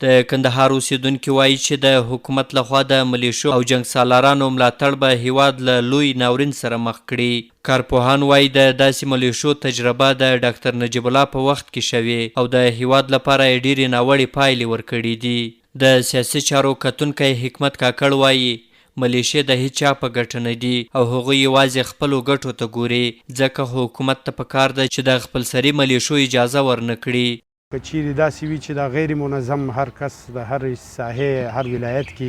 د کندهار اوسېدونکي وایي چې د حکومت لخوا د ملېشو او جنګ سالارانو ملاتړ به هېواد له لوی ناورین سره مخ کړي. کارپوهان وایي د داسې ملېشو تجربه د ډاکټر نجیب الله په وخت کې شوې او د هېواد لپاره یې ډېرې ناوړې پایلې ورکړي دي. د سیاسي چارو کتونکی حکمت کاکړ وایي ملېشې د هیچا په ګټه نه دي او هغوی یوازې خپلو ګټو ته ګوري، ځکه حکومت ته پکار ده چې د خپلسري ملېشو اجازه ورنه کړي. که چیرې داسې وي چې دا غیر منظم هر کس د هر ساحې هر ولایت کې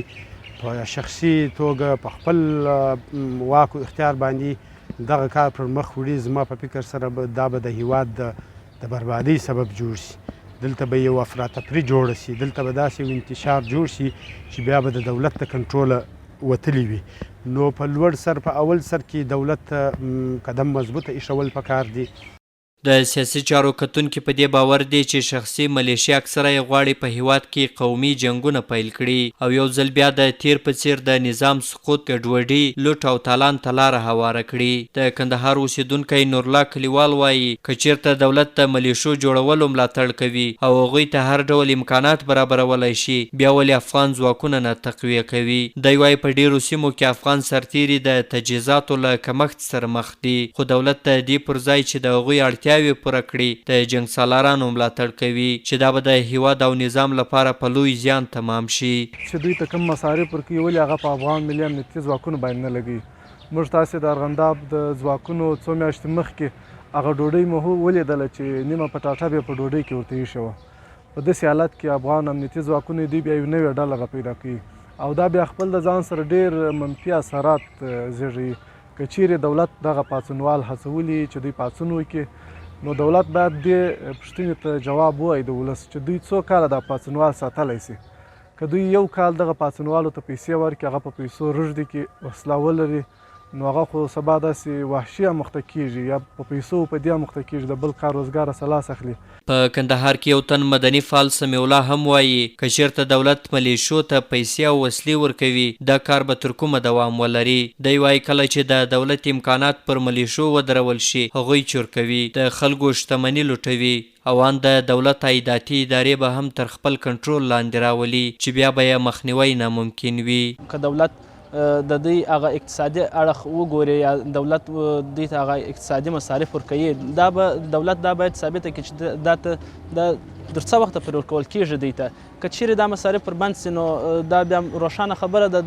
په شخصي توګه په خپل واک او اختیار باندې دغه کار پر مخ وړي، زما په فکر سره دا به د هېواد د بربادۍ سبب جوړ شي. دلته به یو افراطفري جوړه شي، دلته به داسې یو انتشار جوړ شي چې بیا به د دولت د کنټروله وتلی وي. نو په لوړ سر په اول سر کې دولت قدم مضبوطه ایښول پکار دي. د سیاسي چارو کتونکي په دې باور دی چې شخصي ملېشې اکثره یې غواړي په هېواد کې قومي جنګونه پیل کړي او یو ځل بیا د تیر په څیر د نظام سقوط، ګډوډي، لوټ او تالان ته لاره هواره کړي. د کندهار اوسېدونکی نورالله کلیوال وایي که چیرته دولت د ملېشو جوړولو ملاتړ کوي او هغوی ته هر ډول امکانات برابرولی شي، بیا ولې افغان ځواکونه نه تقویه کوي؟ دی وایي په ډېرو سیمو کې افغان سرتیري د تجهیزاتو له کمښت سره مخ دي، خو دولت د دې پر ځای چې د هغوی اړتیاوې پوره کړي د جنګ سالارانو ملاتړ کوي چې دا به د هېواد او نظام لپاره په لوی زیان تمام شي. چې دوی ته کوم مصارف ورکوي ولې هغه په افغان ملي امنیتي ځواکونو باندې نه لګوي. موږ تاسې د ارغنداب د ځواکونو څو میاشتې مخکې هغه ډوډۍ مو ولیدله چې نیمه پټاټه بیا په ډوډۍ کې ورته ایښې وه. په داسې حالت کې افغان امنیتي ځواکونو دوی بیا یو نوې ډله راپیدا کوي او دا بیا خپل د ځان سره ډېر منفي اثرات زېږوي. که چیرې دولت دغه پاڅونوال هڅولي چې دوی پاڅون وکړي، نو دولت باید دې پوښتنې ته جواب ووایي د ولس چې دوی څو کاله دا پاڅونوال ساتلی سي. که دوی یو کال دغه پاڅونوالو ته پیسې ورکړي، هغه په پیسو رژدي کړي، وسله ولري، نو هغه خو سبا داسې وحشي اموخته کېږي یا په پیسو په دې اموخته کېږي، د بل کار روزګاره څه لاس اخلي. په کندهار کې یو تن مدني فعال سمیع الله هم وایي که چیرته دولت ملېشو ته پیسې او وسلې ورکوي، دا کار به تر کومه دوام ولري. دی وایي کله چې د دولت امکانات پر ملېشو ودرول شي، هغوی چور کوي، د خلکو شتمني لوټوي او ان د دولت عایداتي ادارې به هم تر خپل کنټرول لاندې راولي چې بیا به یې مخنیوی ناممکن وي. که دولت د دوی هغه اقتصادي اړخ وګوري یا دولت دوی ته هغه اقتصادي مصارف ورکوي، دا به دولت دا باید ثابته کړي چې دا تر څه وخته پورې ورکول کېږي دوی ته. که چیرې دا مصارف پر بند سي، نو دا بیا روښانه خبره ده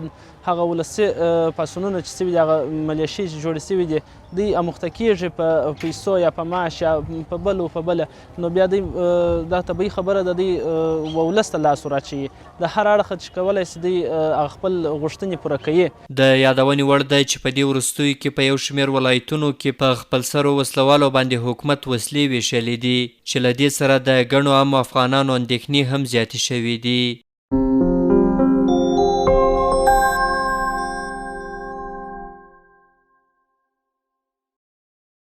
هغه ولسي پاڅونونه چې سوي دي، هغه ملېشې چې جوړې سوي دي، دوی اموخته کېږي په پیسو یا په معاش یا په بل و په بله، نو بیا دوی دا طبیعي خبره ده دوی ولس ته لاس وراچوي. د هر اړخه چې کولی سي دوی خپل غوښتنې پوره کوي. د یادونې وړ ده چې په دې وروستیو کې په یو شمېر ولایتونو کې په خپلسرو وسلوالو باندې حکومت وسلې ویشلې دي چې له دې سره د ګڼو عامو افغانانو اندېښنې هم زیاتې شوي دي.